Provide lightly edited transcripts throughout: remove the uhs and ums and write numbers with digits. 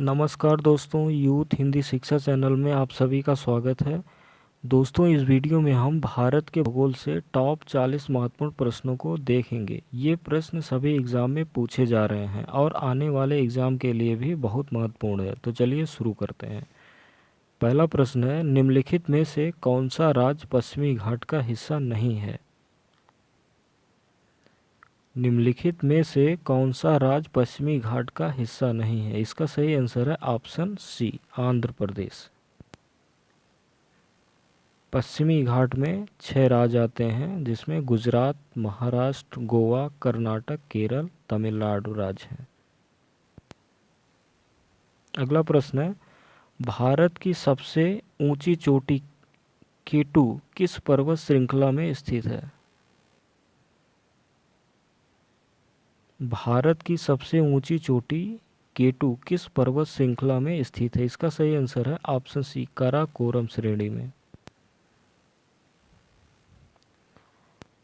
नमस्कार दोस्तों, यूथ हिंदी शिक्षा चैनल में आप सभी का स्वागत है। दोस्तों, इस वीडियो में हम भारत के भूगोल से टॉप 40 महत्वपूर्ण प्रश्नों को देखेंगे। ये प्रश्न सभी एग्ज़ाम में पूछे जा रहे हैं और आने वाले एग्ज़ाम के लिए भी बहुत महत्वपूर्ण है। तो चलिए शुरू करते हैं। पहला प्रश्न है, निम्नलिखित में से कौन सा राज्य पश्चिमी घाट का हिस्सा नहीं है? निम्नलिखित में से कौन सा राज्य पश्चिमी घाट का हिस्सा नहीं है? इसका सही आंसर है ऑप्शन सी, आंध्र प्रदेश। पश्चिमी घाट में 6 राज्य आते हैं, जिसमें गुजरात, महाराष्ट्र, गोवा, कर्नाटक, केरल, तमिलनाडु राज्य हैं। अगला प्रश्न है, भारत की सबसे ऊंची चोटी केटू किस पर्वत श्रृंखला में स्थित है? भारत की सबसे ऊंची चोटी केटू किस पर्वत श्रृंखला में स्थित है? इसका सही आंसर है ऑप्शन सी, काराकोरम श्रेणी में।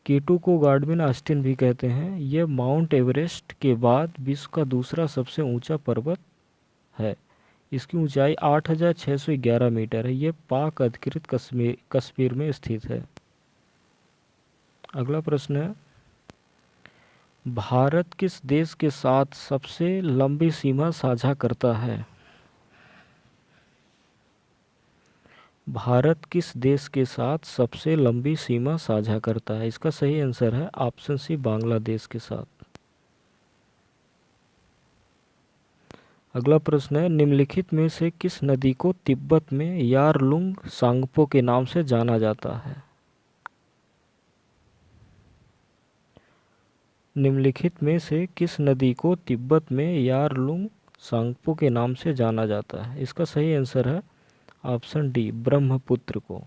केटू को गार्डविन ऑस्टिन भी कहते हैं। यह माउंट एवरेस्ट के बाद विश्व का दूसरा सबसे ऊंचा पर्वत है। इसकी ऊंचाई 8,611 मीटर है। यह पाक अधिकृत कश्मीर में स्थित है। अगला प्रश्न है, भारत किस देश के साथ सबसे लंबी सीमा साझा करता है? भारत किस देश के साथ सबसे लंबी सीमा साझा करता है? इसका सही आंसर है ऑप्शन सी, बांग्लादेश के साथ। अगला प्रश्न है, निम्नलिखित में से किस नदी को तिब्बत में यारलुंग सांगपो के नाम से जाना जाता है? निम्नलिखित में से किस नदी को तिब्बत में यारलुंग सांगपो के नाम से जाना जाता है? इसका सही आंसर है ऑप्शन डी, ब्रह्मपुत्र को।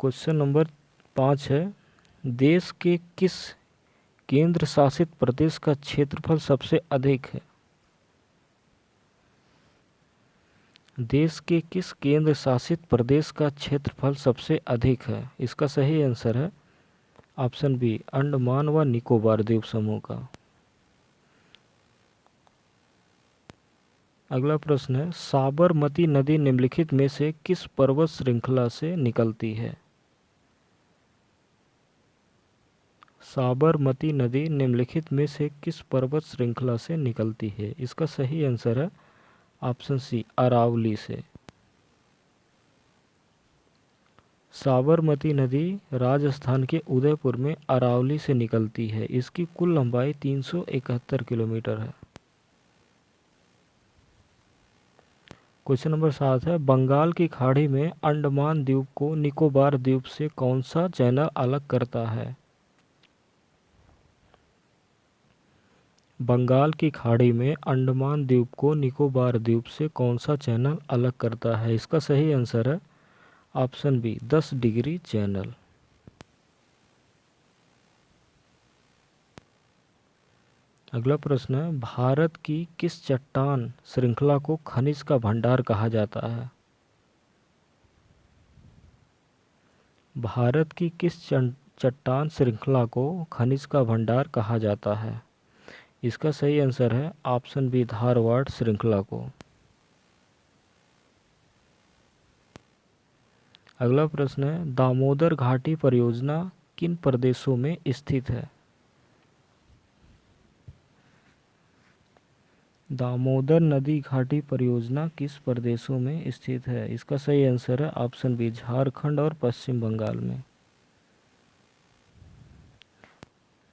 क्वेश्चन नंबर 5 है, देश के किस केंद्र शासित प्रदेश का क्षेत्रफल सबसे अधिक है? देश के किस केंद्र शासित प्रदेश का क्षेत्रफल सबसे अधिक है? इसका सही आंसर है ऑप्शन बी, अंडमान व निकोबार द्वीप समूह का। अगला प्रश्न है, साबरमती नदी निम्नलिखित में से किस पर्वत श्रृंखला से निकलती है? साबरमती नदी निम्नलिखित में से किस पर्वत श्रृंखला से निकलती है? इसका सही आंसर है ऑप्शन सी, अरावली से। साबरमती नदी राजस्थान के उदयपुर में अरावली से निकलती है। इसकी कुल लंबाई 371 किलोमीटर है। क्वेश्चन नंबर 7 है, बंगाल की खाड़ी में अंडमान द्वीप को निकोबार द्वीप से कौन सा चैनल अलग करता है? बंगाल की खाड़ी में अंडमान द्वीप को निकोबार द्वीप से कौन सा चैनल अलग करता है? इसका सही आंसर है ऑप्शन बी, 10 डिग्री चैनल। अगला प्रश्न है, भारत की किस चट्टान श्रृंखला को खनिज का भंडार कहा जाता है? भारत की किस चट्टान श्रृंखला को खनिज का भंडार कहा जाता है? इसका सही आंसर है ऑप्शन बी, धारवाड़ श्रृंखला को। अगला प्रश्न है, दामोदर घाटी परियोजना किन प्रदेशों में स्थित है? दामोदर नदी घाटी परियोजना किस प्रदेशों में स्थित है? इसका सही आंसर है ऑप्शन बी, झारखंड और पश्चिम बंगाल में।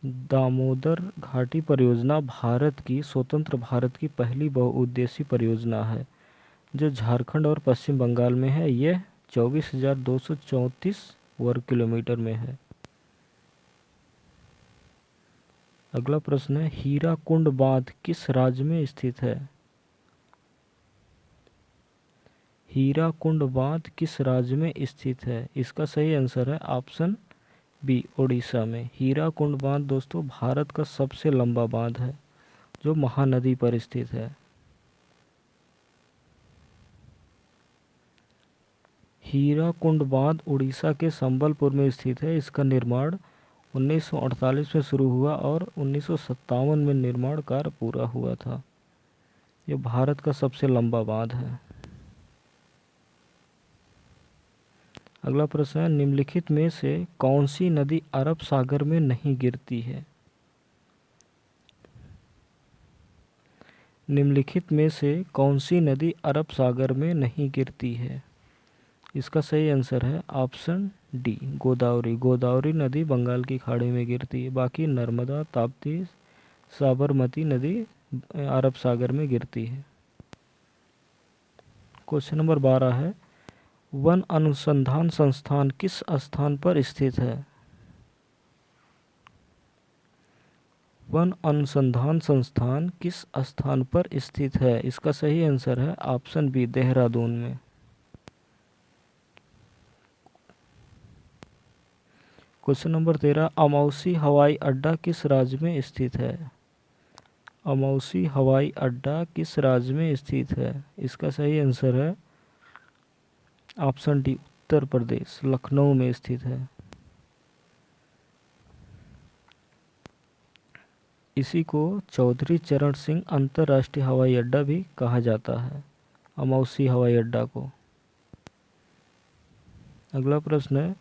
दामोदर घाटी परियोजना भारत की स्वतंत्र भारत की पहली बहुउद्देशीय परियोजना है जो झारखंड और पश्चिम बंगाल में है। यह 24,234 वर्ग किलोमीटर में है। अगला प्रश्न है, हीराकुंड बांध किस राज्य में स्थित है? हीराकुंड बांध किस राज्य में स्थित है? इसका सही आंसर है ऑप्शन बी, ओडिशा में। हीराकुंड बांध दोस्तों भारत का सबसे लंबा बांध है जो महानदी पर स्थित है। हीराकुंड बांध उड़ीसा के संबलपुर में स्थित है। इसका निर्माण 1948 में शुरू हुआ और 1957 में निर्माण कार्य पूरा हुआ था। ये भारत का सबसे लंबा बांध है। अगला प्रश्न है, निम्नलिखित में से कौन सी नदी अरब सागर में नहीं गिरती है? निम्नलिखित में से कौन सी नदी अरब सागर में नहीं गिरती है? इसका सही आंसर है ऑप्शन डी, गोदावरी। गोदावरी नदी बंगाल की खाड़ी में गिरती है, बाकी नर्मदा, ताप्ती, साबरमती नदी अरब सागर में गिरती है। क्वेश्चन नंबर 12 है, वन अनुसंधान संस्थान किस स्थान पर स्थित है? वन अनुसंधान संस्थान किस स्थान पर स्थित है? इसका सही आंसर है ऑप्शन बी, देहरादून में। क्वेश्चन नंबर 13, अमौसी हवाई अड्डा किस राज्य में स्थित है? अमौसी हवाई अड्डा किस राज्य में स्थित है? इसका सही आंसर है ऑप्शन डी, उत्तर प्रदेश, लखनऊ में स्थित है। इसी को चौधरी चरण सिंह अंतर्राष्ट्रीय हवाई अड्डा भी कहा जाता है, अमौसी हवाई अड्डा को। अगला प्रश्न है,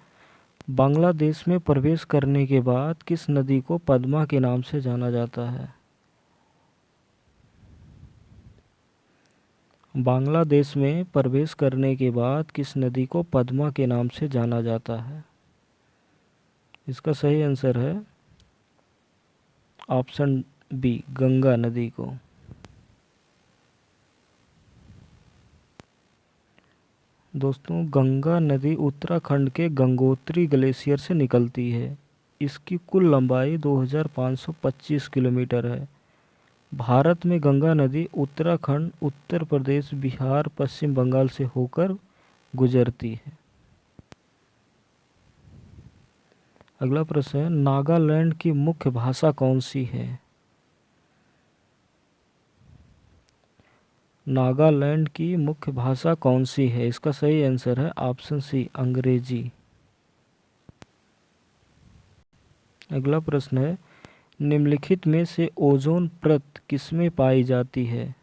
बांग्लादेश में प्रवेश करने के बाद किस नदी को पद्मा के नाम से जाना जाता है? बांग्लादेश में प्रवेश करने के बाद किस नदी को पद्मा के नाम से जाना जाता है? इसका सही आंसर है ऑप्शन बी, गंगा नदी को। दोस्तों, गंगा नदी उत्तराखंड के गंगोत्री ग्लेशियर से निकलती है। इसकी कुल लंबाई 2525 किलोमीटर है। भारत में गंगा नदी उत्तराखंड, उत्तर प्रदेश, बिहार, पश्चिम बंगाल से होकर गुजरती है। अगला प्रश्न है, नागालैंड की मुख्य भाषा कौन सी है? नागालैंड की मुख्य भाषा कौन सी है? इसका सही आंसर है ऑप्शन सी, अंग्रेजी। अगला प्रश्न है, निम्नलिखित में से ओजोन परत किसमें पाई जाती है?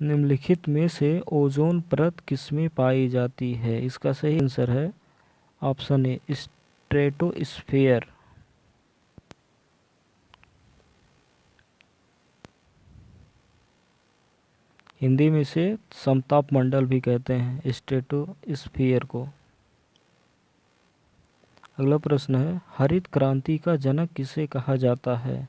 निम्नलिखित में से ओजोन परत किसमें पाई जाती है? इसका सही आंसर है ऑप्शन ए, स्ट्रेटोस्फेयर। हिंदी में इसे समताप मंडल भी कहते हैं, स्ट्रेटोस्फियर को। अगला प्रश्न है, हरित क्रांति का जनक किसे कहा जाता है?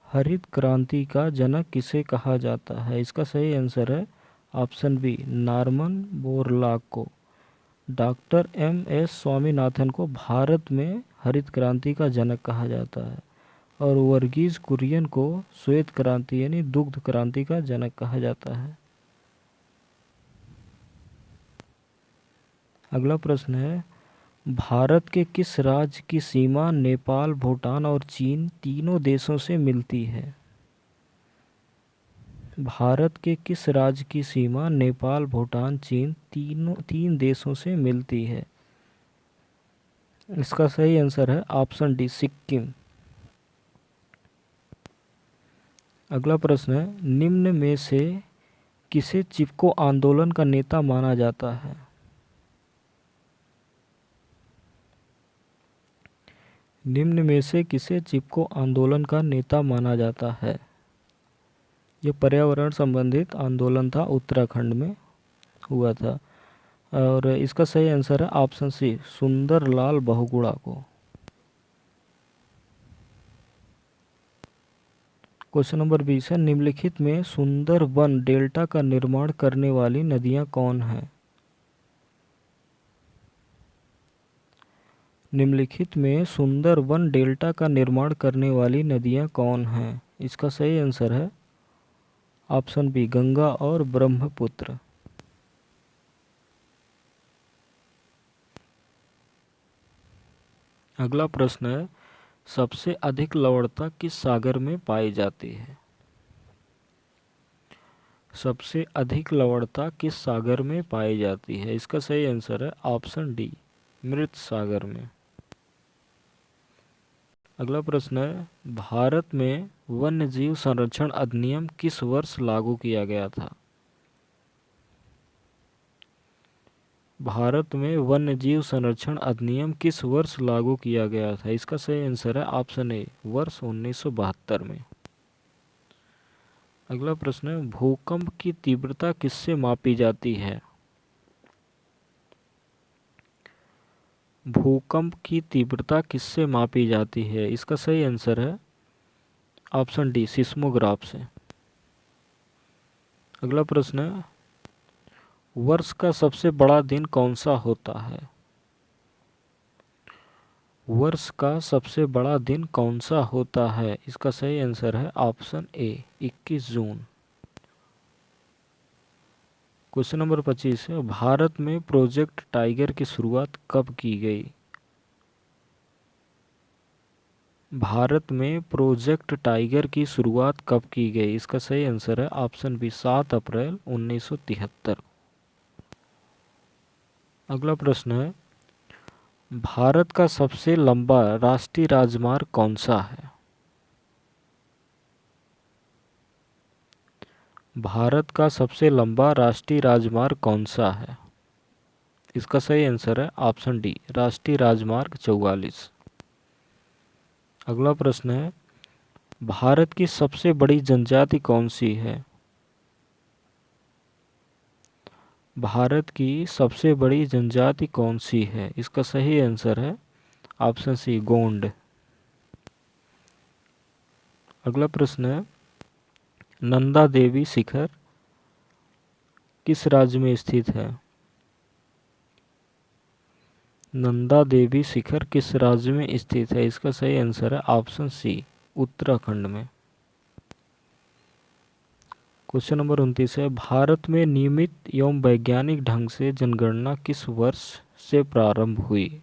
हरित क्रांति का जनक किसे कहा जाता है? इसका सही आंसर है ऑप्शन बी, नॉर्मन बोरलॉग को। Doctor M S. स्वामीनाथन को भारत में हरित क्रांति का जनक कहा जाता है और वर्गीज कुरियन को श्वेत क्रांति यानी दुग्ध क्रांति का जनक कहा जाता है। अगला प्रश्न है, भारत के किस राज्य की सीमा नेपाल, भूटान और चीन तीनों देशों से मिलती है? भारत के किस राज्य की सीमा नेपाल, भूटान, चीन तीन देशों से मिलती है? इसका सही आंसर है ऑप्शन डी, सिक्किम। अगला प्रश्न है, निम्न में से किसे चिपको आंदोलन का नेता माना जाता है? निम्न में से किसे चिपको आंदोलन का नेता माना जाता है? यह पर्यावरण संबंधित आंदोलन था, उत्तराखंड में हुआ था और इसका सही आंसर है ऑप्शन सी, सुंदरलाल बहुगुणा को। क्वेश्चन नंबर 20 है, निम्नलिखित में सुंदरबन डेल्टा का निर्माण करने वाली नदियां कौन हैं? निम्नलिखित में सुंदरबन डेल्टा का निर्माण करने वाली नदियां कौन हैं? इसका सही आंसर है ऑप्शन बी, गंगा और ब्रह्मपुत्र। अगला प्रश्न है, सबसे अधिक लवणता किस सागर में पाई जाती है? सबसे अधिक लवणता किस सागर में पाई जाती है? इसका सही आंसर है ऑप्शन डी, मृत सागर में। अगला प्रश्न है, भारत में वन्य जीव संरक्षण अधिनियम किस वर्ष लागू किया गया था? भारत में वन्य जीव संरक्षण अधिनियम किस वर्ष लागू किया गया था? इसका सही आंसर है ऑप्शन ए, वर्ष 1972 में। अगला प्रश्न है, भूकंप की तीव्रता किससे मापी जाती है? भूकंप की तीव्रता किससे मापी जाती है? इसका सही आंसर है ऑप्शन डी, सिस्मोग्राफ से। अगला प्रश्न है, वर्ष का सबसे बड़ा दिन कौन सा होता है? वर्ष का सबसे बड़ा दिन कौन सा होता है? इसका सही आंसर है option A, 21 June. Question number 25 है, भारत में प्रोजेक्ट टाइगर की शुरुआत कब की गई? भारत में प्रोजेक्ट टाइगर की शुरुआत कब की गई? इसका सही आंसर है ऑप्शन बी, 7 अप्रैल 1973। अगला प्रश्न है, भारत का सबसे लंबा राष्ट्रीय राजमार्ग कौन सा है? भारत का सबसे लंबा राष्ट्रीय राजमार्ग कौन सा है? इसका सही आंसर है ऑप्शन डी, राष्ट्रीय राजमार्ग 44। अगला प्रश्न है, भारत की सबसे बड़ी जनजाति कौन सी है? भारत की सबसे बड़ी जनजाति कौन सी है? इसका सही आंसर है ऑप्शन सी, गोंड। अगला प्रश्न है, नंदा देवी शिखर किस राज्य में स्थित है? नंदा देवी शिखर किस राज्य में स्थित है? इसका सही आंसर है ऑप्शन सी, उत्तराखंड में। क्वेश्चन नंबर 29 है, भारत में नियमित एवं वैज्ञानिक ढंग से जनगणना किस वर्ष से प्रारंभ हुई?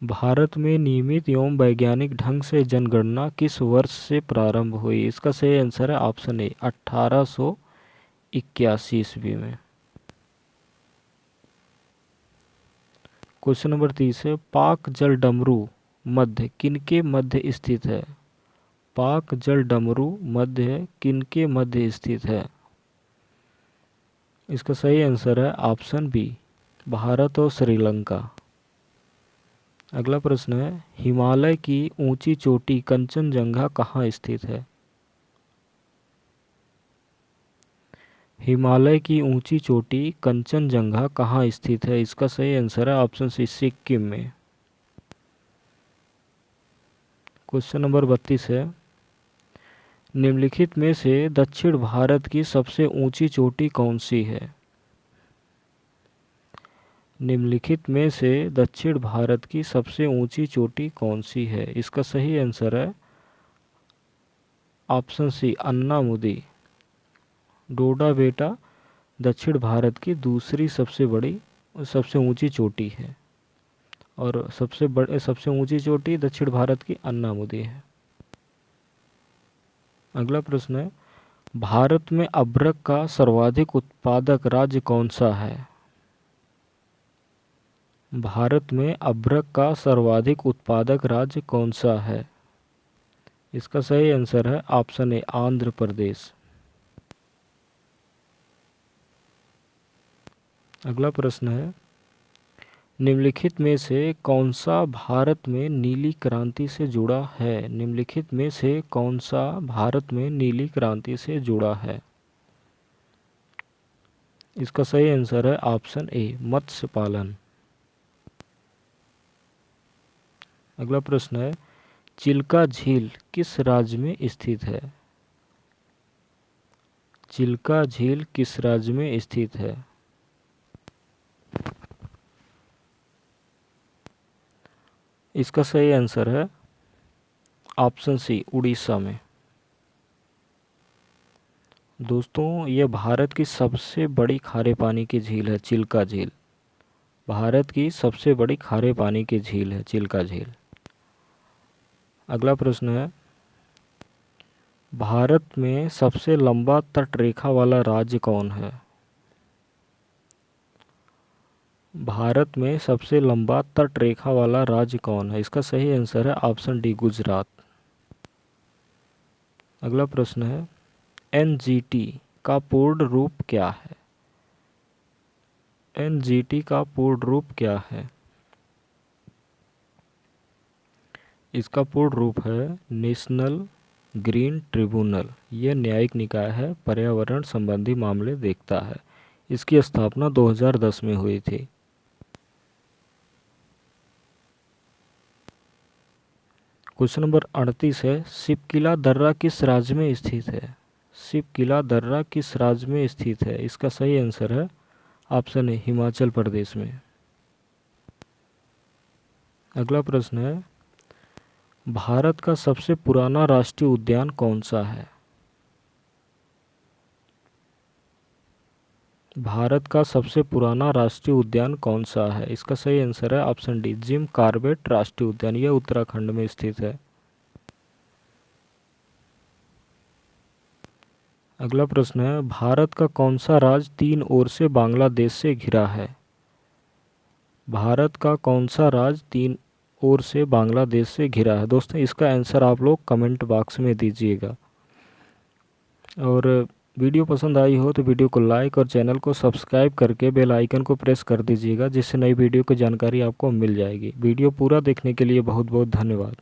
भारत में नियमित एवं वैज्ञानिक ढंग से जनगणना किस वर्ष से प्रारंभ हुई? इसका सही आंसर है ऑप्शन ए, 1881 ईस्वी में। क्वेश्चन नंबर 30 है, पाक जल डमरू मध्य किनके मध्य स्थित है? पाक जल डमरू मध्य किनके मध्य स्थित है? इसका सही आंसर है ऑप्शन बी, भारत और श्रीलंका। अगला प्रश्न है, हिमालय की ऊंची चोटी कंचनजंगा कहाँ स्थित है? हिमालय की ऊंची चोटी कंचनजंगा कहाँ स्थित है? इसका सही आंसर है ऑप्शन सी, सिक्किम में। क्वेश्चन नंबर 32 है, निम्नलिखित में से दक्षिण भारत की सबसे ऊंची चोटी कौन सी है? निम्नलिखित में से दक्षिण भारत की सबसे ऊंची चोटी कौन सी है? इसका सही आंसर है ऑप्शन सी, अन्नामुदी। डोडा बेटा दक्षिण भारत की दूसरी सबसे ऊंची चोटी है और सबसे ऊंची चोटी दक्षिण भारत की अन्नामुदी है। अगला प्रश्न है, भारत में अभ्रक का सर्वाधिक उत्पादक राज्य कौन सा है? भारत में अभ्रक का सर्वाधिक उत्पादक राज्य कौन सा है? इसका सही आंसर है ऑप्शन ए, आंध्र प्रदेश। अगला प्रश्न है, निम्नलिखित में से कौन सा भारत में नीली क्रांति से जुड़ा है? निम्नलिखित में से कौन सा भारत में नीली क्रांति से जुड़ा है? इसका सही आंसर है ऑप्शन ए, मत्स्य पालन। अगला प्रश्न है, चिल्का झील किस राज्य में स्थित है? चिल्का झील किस राज्य में स्थित है? इसका सही आंसर है ऑप्शन सी, उड़ीसा में। दोस्तों, यह भारत की सबसे बड़ी खारे पानी की झील है, चिल्का झील। भारत की सबसे बड़ी खारे पानी की झील है चिल्का झील। अगला प्रश्न है, भारत में सबसे लंबा तटरेखा वाला राज्य कौन है? भारत में सबसे लंबा तट रेखा वाला राज्य कौन है? इसका सही आंसर है ऑप्शन डी, गुजरात। अगला प्रश्न है, एनजीटी का पूर्ण रूप क्या है? एनजीटी का पूर्ण रूप क्या है? इसका पूर्ण रूप है नेशनल ग्रीन ट्रिब्यूनल। यह न्यायिक निकाय है, पर्यावरण संबंधी मामले देखता है। इसकी स्थापना 2010 में हुई थी। क्वेश्चन नंबर 38 है, शिपकिला दर्रा किस राज्य में स्थित है? शिपकिला दर्रा किस राज्य में स्थित है? इसका सही आंसर है ऑप्शन ए, हिमाचल प्रदेश में। अगला प्रश्न है, भारत का सबसे पुराना राष्ट्रीय उद्यान कौन सा है? भारत का सबसे पुराना राष्ट्रीय उद्यान कौन सा है? इसका सही आंसर है ऑप्शन डी, जिम कॉर्बेट राष्ट्रीय उद्यान। यह उत्तराखंड में स्थित है। अगला प्रश्न है, भारत का कौन सा राज्य 3 ओर से बांग्लादेश से घिरा है? भारत का कौन सा राज्य 3 ओर से बांग्लादेश से घिरा है? दोस्तों इसका आंसर आप लोग कमेंट बॉक्स में दीजिएगा। और वीडियो पसंद आई हो तो वीडियो को लाइक और चैनल को सब्सक्राइब करके बेल आइकन को प्रेस कर दीजिएगा, जिससे नई वीडियो की जानकारी आपको मिल जाएगी। वीडियो पूरा देखने के लिए बहुत बहुत धन्यवाद।